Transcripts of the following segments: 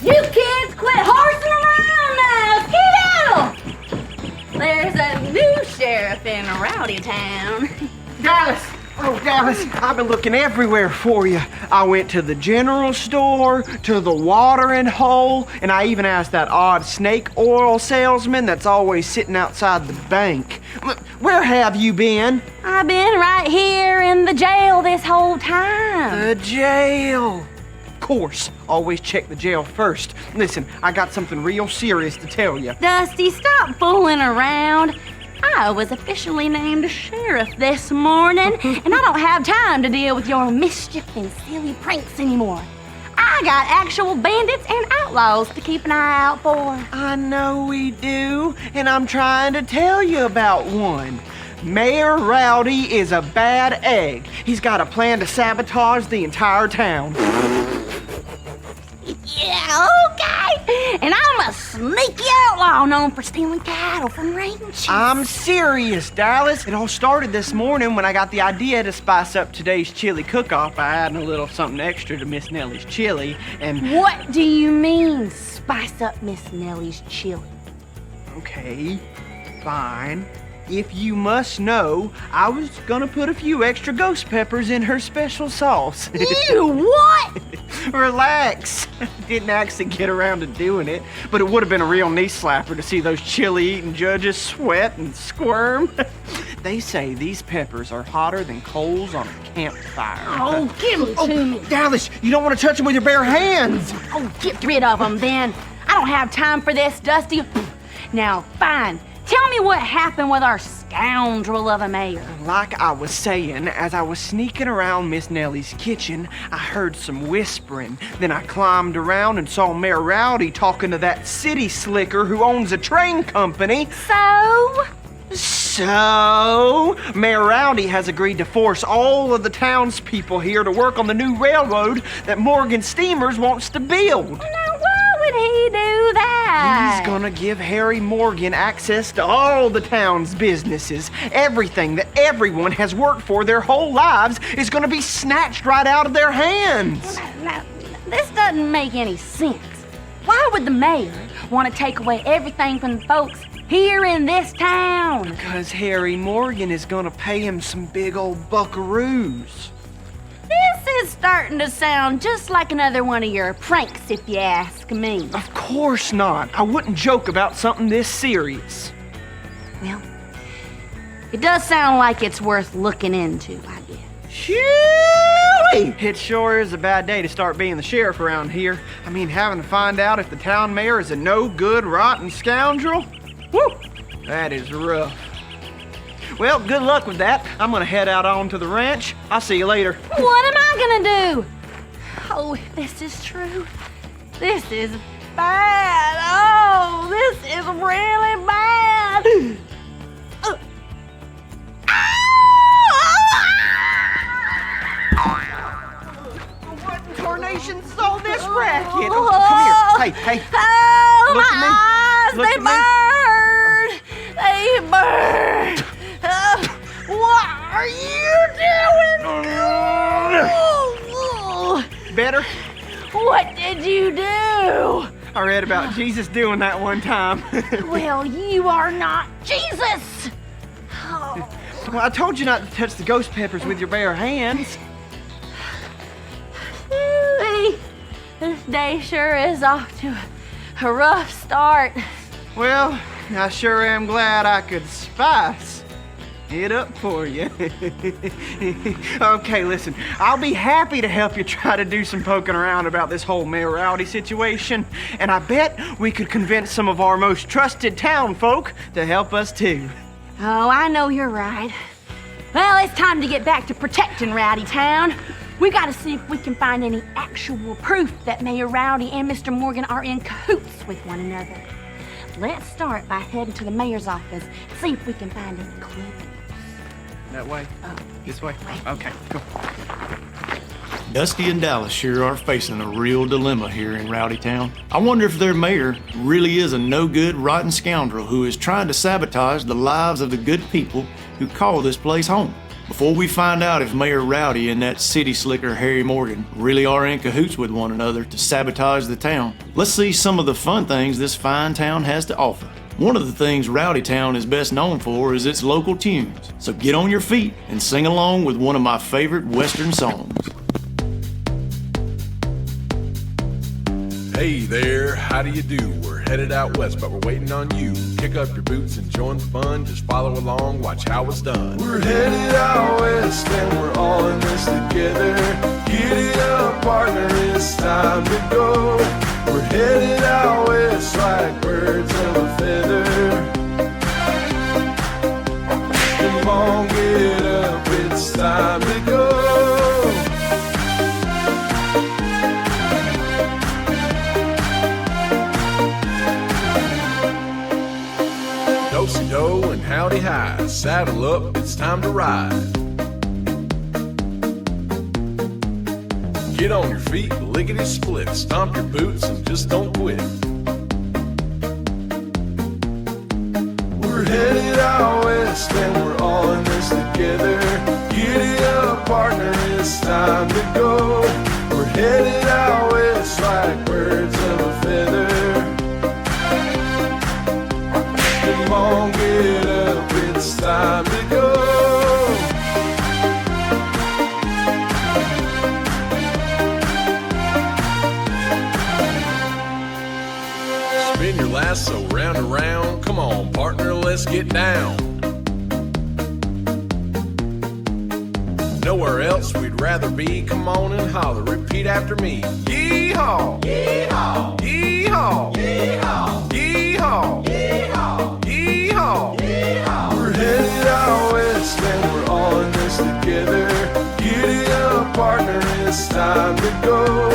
You kids quit horsing around now! Skedaddle! There's a new sheriff in Rowdy Town. Dallas! Oh, Dallas, I've been looking everywhere for you. I went to the general store, to the watering hole, and I even asked that odd snake oil salesman that's always sitting outside the bank. Where have you been? I've been right here in the jail this whole time. The jail. Of course, always check the jail first. Listen, I got something real serious to tell you. Dusty, stop fooling around. I was officially named sheriff this morning, and I don't have time to deal with your mischief and silly pranks anymore. I got actual bandits and outlaws to keep an eye out for. I know we do, and I'm trying to tell you about one. Mayor Rowdy is a bad egg. He's got a plan to sabotage the entire town. Yeah, okay. And I'm a sneaky outlaw known for stealing cattle from ranches. I'm serious, Dallas. It all started this morning when I got the idea to spice up today's chili cook-off by adding a little something extra to Miss Nellie's chili, and... What do you mean, spice up Miss Nellie's chili? Okay, fine. If you must know, I was gonna put a few extra ghost peppers in her special sauce. Ew, what? Relax. Didn't actually get around to doing it, but it would have been a real knee slapper to see those chili-eating judges sweat and squirm. They say these peppers are hotter than coals on a campfire. Oh, give them to me. Dallas, you don't want to touch them with your bare hands. Oh, get rid of them then. I don't have time for this, Dusty. Now, fine. Tell me what happened with our scoundrel of a mayor. Like I was saying, as I was sneaking around Miss Nellie's kitchen, I heard some whispering. Then I climbed around and saw Mayor Rowdy talking to that city slicker who owns a train company. So, Mayor Rowdy has agreed to force all of the townspeople here to work on the new railroad that Morgan Steamers wants to build. Now, why would he do that? He's gonna give Harry Morgan access to all the town's businesses. Everything that everyone has worked for their whole lives is gonna be snatched right out of their hands. Now, this doesn't make any sense. Why would the mayor want to take away everything from the folks here in this town? Because Harry Morgan is gonna pay him some big old buckaroos. This is starting to sound just like another one of your pranks, if you ask me. Of course not. I wouldn't joke about something this serious. Well, it does sound like it's worth looking into, I guess. Shoo-wee! It sure is a bad day to start being the sheriff around here. I mean, having to find out if the town mayor is a no-good, rotten scoundrel. Woo! That is rough. Well, good luck with that. I'm gonna head out onto the ranch. I'll see you later. What am I gonna do? Oh, if this is true, this is bad. Oh, this is really bad. What in tarnation's all this racket? Oh, come here. Hey. Oh, Look my at me. eyes, Look they at me. burn. They burn. What are you doing? Better? What did you do? I read about Jesus doing that one time. Well, you are not Jesus. Oh. Well, I told you not to touch the ghost peppers with your bare hands. Ooh-wee. This day sure is off to a rough start. Well, I sure am glad I could spice it up for you. Okay, listen, I'll be happy to help you try to do some poking around about this whole Mayor Rowdy situation, and I bet we could convince some of our most trusted town folk to help us too. Oh, I know you're right. Well, it's time to get back to protecting Rowdy Town. We gotta see if we can find any actual proof that Mayor Rowdy and Mr. Morgan are in cahoots with one another. Let's start by heading to the mayor's office, see if we can find any clues. That way? Oh, This way? Okay, go. Dusty and Dallas sure are facing a real dilemma here in Rowdy Town. I wonder if their mayor really is a no-good, rotten scoundrel who is trying to sabotage the lives of the good people who call this place home. Before we find out if Mayor Rowdy and that city slicker Harry Morgan really are in cahoots with one another to sabotage the town, let's see some of the fun things this fine town has to offer. One of the things Rowdy Town is best known for is its local tunes. So get on your feet and sing along with one of my favorite Western songs. Hey there, how do you do? We're headed out west, but we're waiting on you. Kick up your boots and join the fun. Just follow along, watch how it's done. We're headed out west, and we're all in this together. Giddy up, partner, it's time to go. We're headed out west like birds of a feather. Come on, get up, it's time to go. Do-si-do and howdy hi, saddle up, it's time to ride. Get on your feet, lickety-split, stomp your boots and just don't quit. We're headed out west and we're all in this together. Giddy up, partner, it's time to go. We're headed out west like birds of a feather. Come on, get up, it's time to go. Spin your lasso round and round. Come on, partner, let's get down. Nowhere else we'd rather be. Come on and holler, repeat after me. Yee-haw! Yee-haw! Yee-haw! Yee-haw! Yee-haw! Yee-haw! Yee-haw! Yee-haw! We're headed out west and we're all in this together. Giddy up, partner, it's time to go.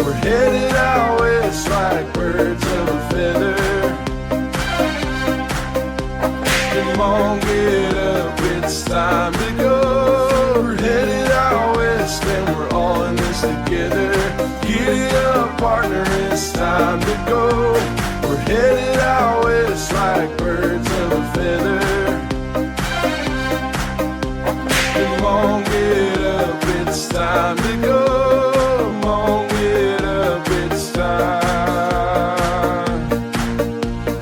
We're headed out west like birds of a feather. Come on, get up, it's time to go. We're headed out west and we're all in this together. Giddy up, partner, it's time to go. We're headed out west like birds of a feather. Come on, get up, it's time to go. Come on, get up, it's time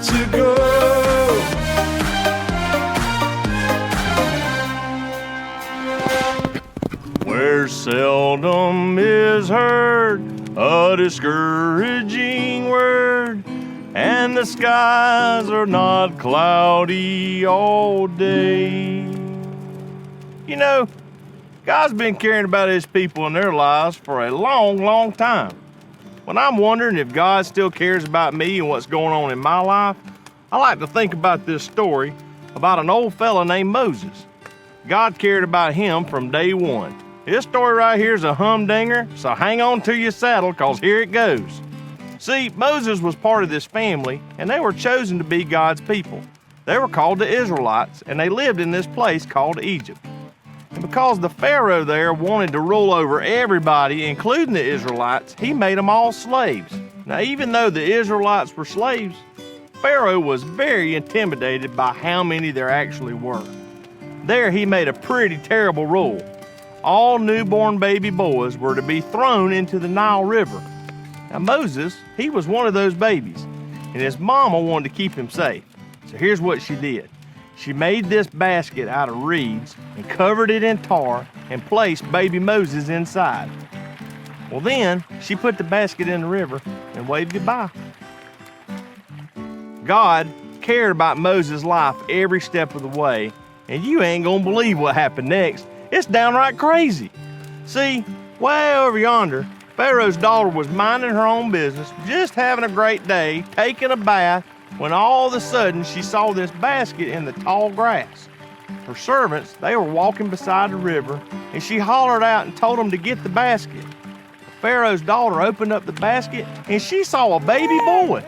to go. Where seldom is heard a discouraging word, and the skies are not cloudy all day. You know, God's been caring about his people and their lives for a long, long time. When I'm wondering if God still cares about me and what's going on in my life, I like to think about this story about an old fella named Moses. God cared about him from day one. This story right here is a humdinger, so hang on to your saddle, cause here it goes. See, Moses was part of this family, and they were chosen to be God's people. They were called the Israelites, and they lived in this place called Egypt. And because the Pharaoh there wanted to rule over everybody, including the Israelites, he made them all slaves. Now, even though the Israelites were slaves, Pharaoh was very intimidated by how many there actually were. There, he made a pretty terrible rule. All newborn baby boys were to be thrown into the Nile River. Now, Moses, he was one of those babies, and his mama wanted to keep him safe. So here's what she did. She made this basket out of reeds and covered it in tar and placed baby Moses inside. Well, then she put the basket in the river and waved goodbye. God cared about Moses' life every step of the way, and you ain't gonna believe what happened next. It's downright crazy. See, way over yonder, Pharaoh's daughter was minding her own business, just having a great day, taking a bath, when all of a sudden she saw this basket in the tall grass. Her servants, they were walking beside the river, and she hollered out and told them to get the basket. Pharaoh's daughter opened up the basket, and she saw a baby boy.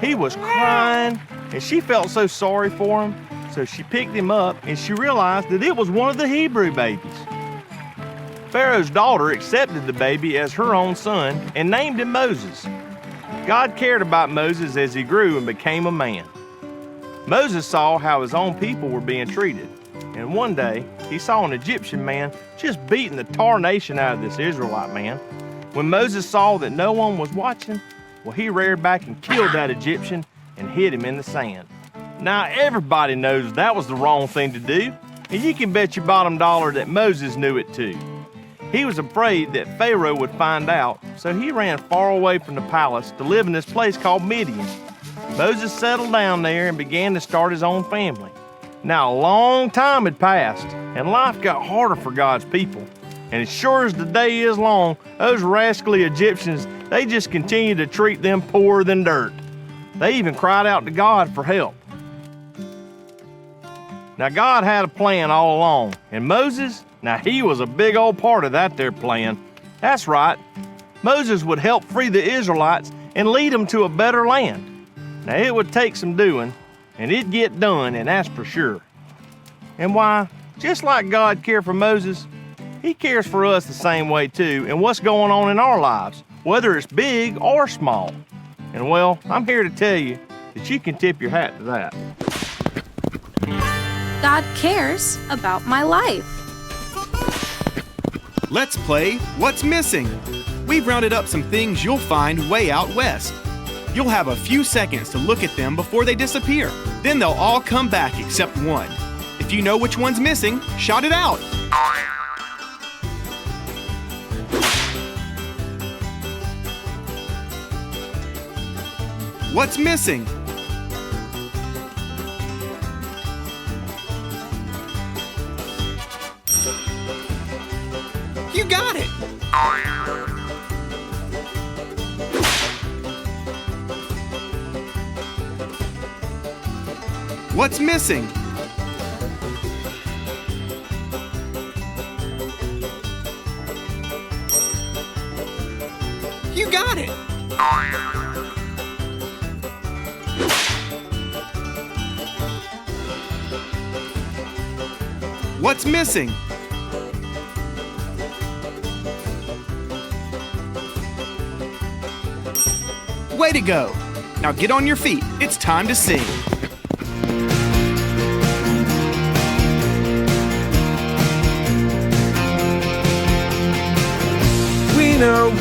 He was crying, and she felt so sorry for him, so she picked him up, and she realized that it was one of the Hebrew babies. Pharaoh's daughter accepted the baby as her own son and named him Moses. God cared about Moses as he grew and became a man. Moses saw how his own people were being treated, and one day he saw an Egyptian man just beating the tarnation out of this Israelite man. When Moses saw that no one was watching, well, he reared back and killed that Egyptian and hid him in the sand. Now, everybody knows that was the wrong thing to do, and you can bet your bottom dollar that Moses knew it too. He was afraid that Pharaoh would find out, so he ran far away from the palace to live in this place called Midian. Moses settled down there and began to start his own family. Now, a long time had passed, and life got harder for God's people. And as sure as the day is long, those rascally Egyptians, they just continued to treat them poorer than dirt. They even cried out to God for help. Now, God had a plan all along, and Moses, now he was a big old part of that there plan. That's right. Moses would help free the Israelites and lead them to a better land. Now, it would take some doing, and it'd get done, and that's for sure. And why, just like God cared for Moses, he cares for us the same way too, and what's going on in our lives, whether it's big or small. And well, I'm here to tell you that you can tip your hat to that. God cares about my life. Let's play What's Missing. We've rounded up some things you'll find way out west. You'll have a few seconds to look at them before they disappear. Then they'll all come back except one. If you know which one's missing, shout it out. What's missing? You got it! What's missing? You got it! What's missing? Way to go! Now get on your feet. It's time to sing.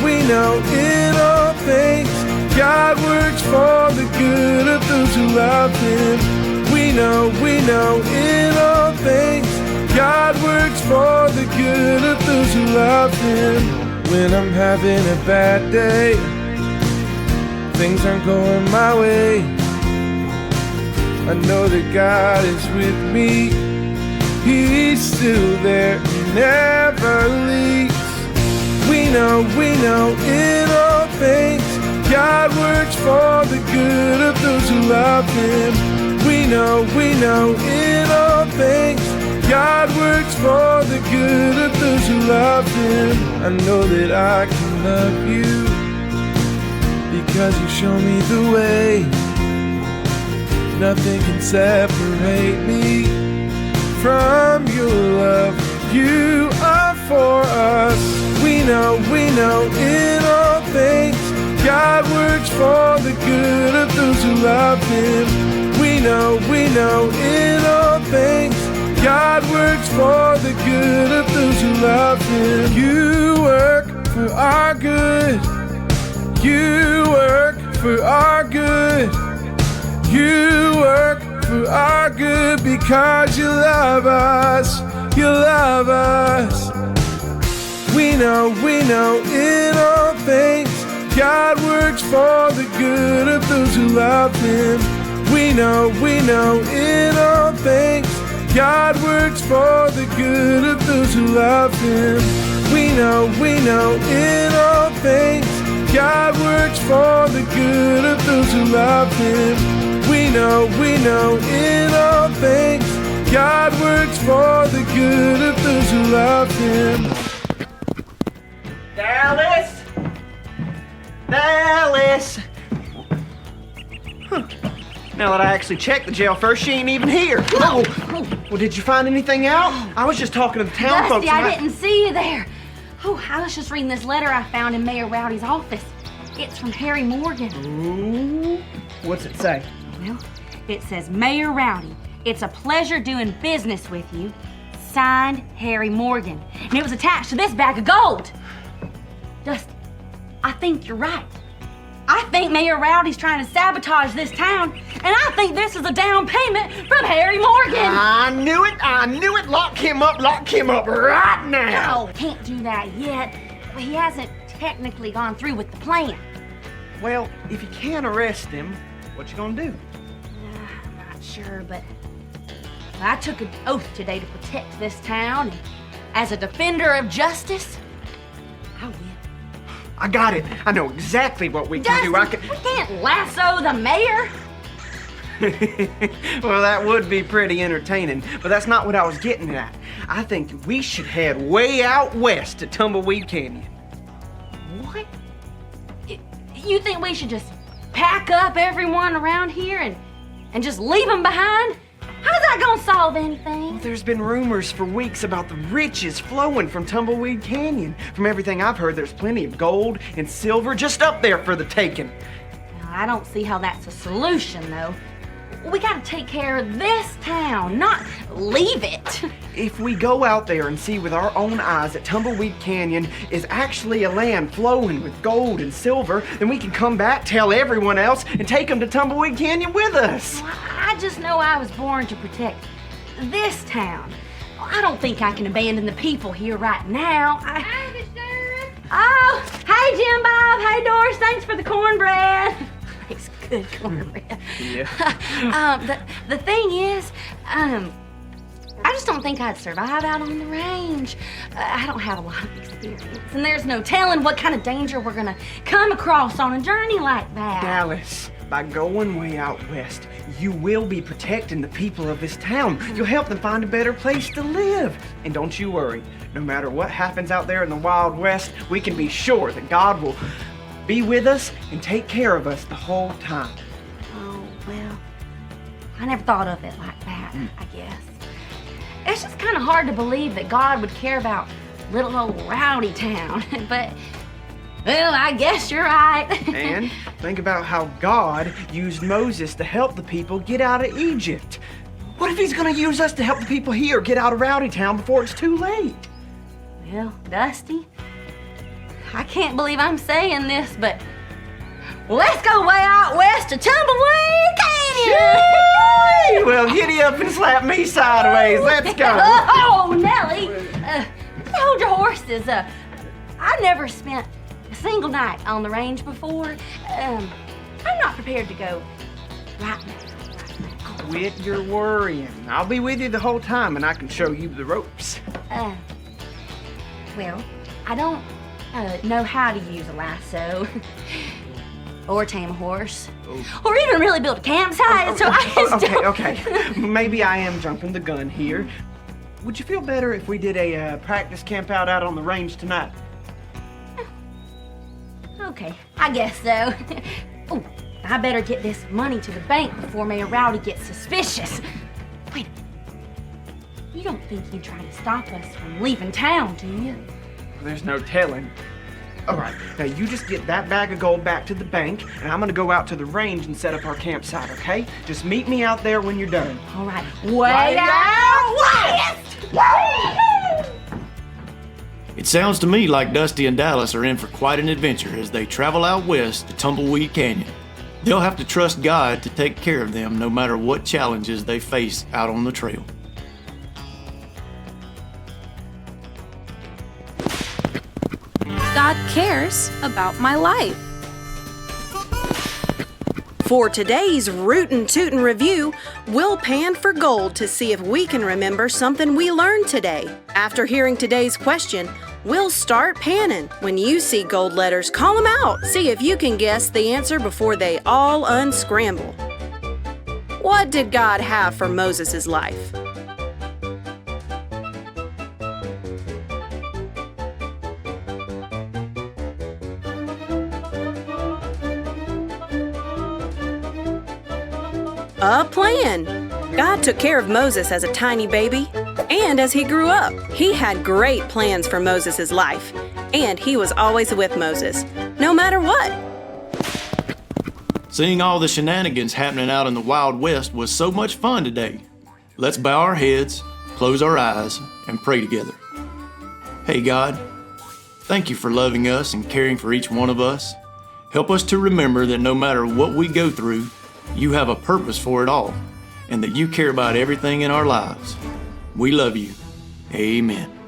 We know in all things God works for the good of those who love Him. We know in all things God works for the good of those who love Him. When I'm having a bad day, things aren't going my way, I know that God is with me. He's still there, He never leaves. We know in all things God works for the good of those who love Him. We know in all things God works for the good of those who love Him. I know that I can love you because you show me the way. Nothing can separate me from your love. You are for us. We know in all things God works for the good of those who love Him. We know in all things God works for the good of those who love Him. You work for our good. You work for our good. You work for our good because you love us. You love us. We know in all things God works for the good of those who love Him. We know in all things God works for the good of those who love Him. We know in all things God works for the good of those who love Him. We know in all things God works for the good of those who love Him. Dallas! Dallas! Huh. Now that I actually checked the jail first, she ain't even here. Oh. Well, did you find anything out? I was just talking to the town folks. Dusty, I didn't see you there. Oh, I was just reading this letter I found in Mayor Rowdy's office. It's from Harry Morgan. Ooh. What's it say? Well, it says, Mayor Rowdy, it's a pleasure doing business with you. signed Harry Morgan, and it was attached to this bag of gold. Dusty, I think you're right. I think Mayor Rowdy's trying to sabotage this town, and I think this is a down payment from Harry Morgan. I knew it. Lock him up right now. No, can't do that yet. He hasn't technically gone through with the plan. Well, if you can't arrest him, what you gonna do? I'm not sure, but I took an oath today to protect this town, and as a defender of justice, I will. I got it. I know exactly what we can do. Dusty, we can't lasso the mayor. Well, that would be pretty entertaining, but that's not what I was getting at. I think we should head way out west to Tumbleweed Canyon. What? You think we should just pack up everyone around here and just leave them behind? How's that gonna solve anything? There's been rumors for weeks about the riches flowing from Tumbleweed Canyon. From everything I've heard, there's plenty of gold and silver just up there for the taking. Now, I don't see how that's a solution, though. We gotta take care of this town, not leave it. If we go out there and see with our own eyes that Tumbleweed Canyon is actually a land flowing with gold and silver, then we can come back, tell everyone else, and take them to Tumbleweed Canyon with us. I just know I was born to protect this town. I don't think I can abandon the people here right now. Hi, Miss Sharon. Oh, hey, Jim Bob. Hey, Doris. Thanks for the cornbread. It's good cornbread. Yeah. The thing is, I just don't think I'd survive out on the range. I don't have a lot of experience, and there's no telling what kind of danger we're gonna come across on a journey like that. Dallas, by going way out west, you will be protecting the people of this town. You'll help them find a better place to live. And don't you worry, no matter what happens out there in the Wild West, we can be sure that God will be with us and take care of us the whole time. Oh, well, I never thought of it like that, I guess. It's just kind of hard to believe that God would care about little old Rowdy Town, but, well, I guess you're right. And think about how God used Moses to help the people get out of Egypt. What if he's gonna use us to help the people here get out of Rowdy Town before it's too late? Well, Dusty, I can't believe I'm saying this, but let's go way out west to Tumbleweed Canyon! Well, giddy up and slap me sideways. Let's go. Oh, Nellie! Hold your horses. I've never spent a single night on the range before. I'm not prepared to go right now. Quit your worrying. I'll be with you the whole time and I can show you the ropes. Well, I don't know how to use a lasso. Or tame a horse. Or even really build a campsite, so I just don't... Okay. Maybe I am jumping the gun here. Would you feel better if we did a practice camp out on the range tonight? Okay, I guess so. Oh, I better get this money to the bank before Mayor Rowdy gets suspicious. Wait, you don't think he'd try to stop us from leaving town, do you? There's no telling. All right, now you just get that bag of gold back to the bank, and I'm gonna go out to the range and set up our campsite, okay? Just meet me out there when you're done. All right, way out west! It sounds to me like Dusty and Dallas are in for quite an adventure as they travel out west to Tumbleweed Canyon. They'll have to trust God to take care of them no matter what challenges they face out on the trail. God cares about my life. For today's Rootin' Tootin' Review, we'll pan for gold to see if we can remember something we learned today. After hearing today's question, we'll start panning. When you see gold letters, call them out. See if you can guess the answer before they all unscramble. What did God have for Moses' life? A plan. God took care of Moses as a tiny baby and as he grew up. He had great plans for Moses' life, and he was always with Moses, no matter what. Seeing all the shenanigans happening out in the Wild West was so much fun today. Let's bow our heads, close our eyes, and pray together. Hey God, thank you for loving us and caring for each one of us. Help us to remember that no matter what we go through, you have a purpose for it all, and that you care about everything in our lives. We love you. Amen.